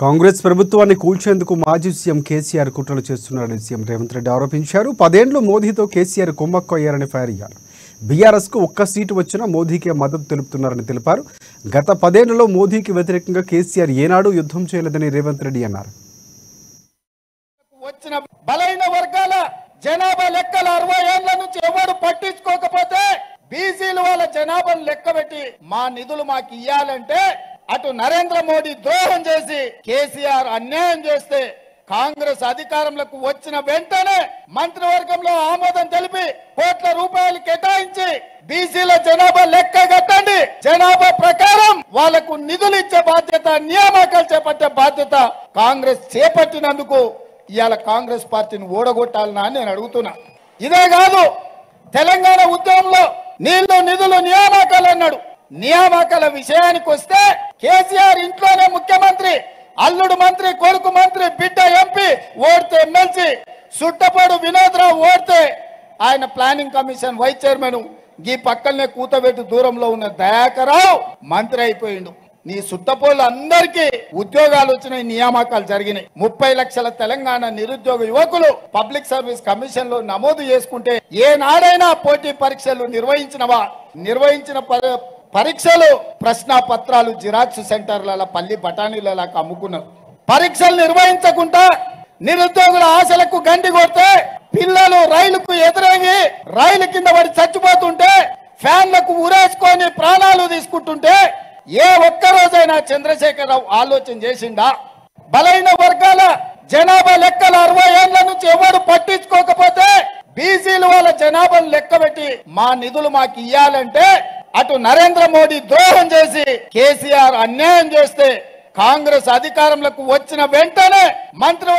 కాంగ్రెస్ ప్రభుత్వాన్ని కూల్చేందుకు మాజీ సీఎం కేసీఆర్ కుట్రలు చేస్తున్నారని సీఎం రేవంత్ రెడ్డి ఆరోపించారు. 10 ఏళ్లు మోదీతో కేసీఆర్ కుమ్మక్కు అయ్యారని ఫైర్ అయ్యారు. బీఆర్ఎస్కు ఒక్క సీటు వచ్చినా మోదీకే మద్దతు తెలుపుతున్నారని తెలిపారు. గత 10 ఏళ్లలో మోదీకి వ్యతిరేకంగా కేసీఆర్ ఏనాడు యుద్ధం చేయలేదని రేవంత్ రెడ్డి అన్నారు. వచ్చిన బలైన వర్గాల జనాభా లెక్కలు 60 ఏళ్ల నుంచి ఎవరు పట్టించుకోకపోతే బీసీలు వాళ్ళ జనాభాను లెక్కబెట్టి మా నిధులు మాకు ఇయ్యాలంటే అటు నరేంద్ర మోడీ ద్రోహం చేసి కేసీఆర్ అన్యాయం చేస్తే కాంగ్రెస్ అధికారంలోకి వచ్చిన వెంటనే మంత్రివర్గంలో ఆమోదం తెలిపి కోట్ల రూపాయలు కేటాయించి బీసీల జనాభా లెక్క కట్టండి, జనాభా ప్రకారం వాళ్లకు నిధులు ఇచ్చే బాధ్యత, నియామకాలు చేపట్టే బాధ్యత కాంగ్రెస్ చేపట్టినందుకు ఇవాళ కాంగ్రెస్ పార్టీని ఓడగొట్టాలనా అని నేను అడుగుతున్నా. ఇదే కాదు, తెలంగాణ ఉద్యమంలో నీళ్లు నిధులు నియామకాలు అన్నాడు. నియామకాల విషయానికి వస్తే కేసీఆర్ ఇంట్లోనే ముఖ్యమంత్రి, అల్లుడు మంత్రి, కొడుకు మంత్రి, బిడ్డ ఎంపీ, ఓడితే ఎమ్మెల్సీ, సుట్టపాడు వినోద్రావు ఓడితే ఆయన ప్లానింగ్ కమిషన్ వైస్ చైర్మన్, ఈ పక్కనే కూతబెట్టి దూరంలో ఉన్న దయాకరావు మంత్రి అయిపోయిండు. నీ సుట్టపోళ్ళు అందరికీ ఉద్యోగాలు వచ్చినాయి, నియామకాలు జరిగినాయి. 30 లక్షల తెలంగాణ నిరుద్యోగ యువకులు పబ్లిక్ సర్వీస్ కమిషన్ లో నమోదు చేసుకుంటే ఏనాడైనా పోటీ పరీక్షలు నిర్వహించినవా? నిర్వహించిన పరీక్షలు ప్రశ్న పత్రాలు జిరాక్స్ సెంటర్ల పల్లి బఠానీల అమ్ముకున్నారు. పరీక్షలు నిర్వహించకుండా నిరుద్యోగుల ఆశలకు గండి కొడితే పిల్లలు రైలుకు ఎదురయ్యి రైలు కింద పడి చచ్చిపోతుంటే ఫ్యాన్లకు ఉరేసుకొని ప్రాణాలు తీసుకుంటుంటే ఏ ఒక్క రోజైనా చంద్రశేఖరరావు ఆలోచన చేసిండా? బలైన వర్గాల జనాభా లెక్కలు 60 ఏళ్ల నుంచి ఎవరు పట్టించుకోకపోతే బీసీలు వాళ్ళ జనాభాను లెక్కబెట్టి మా నిధులు మాకు ఇయ్యాలంటే అటు నరేంద్ర మోడీ ద్రోహం చేసి కేసీఆర్ అన్యాయం చేస్తే కాంగ్రెస్ అధికారంలోకి వచ్చిన వెంటనే మంత్రి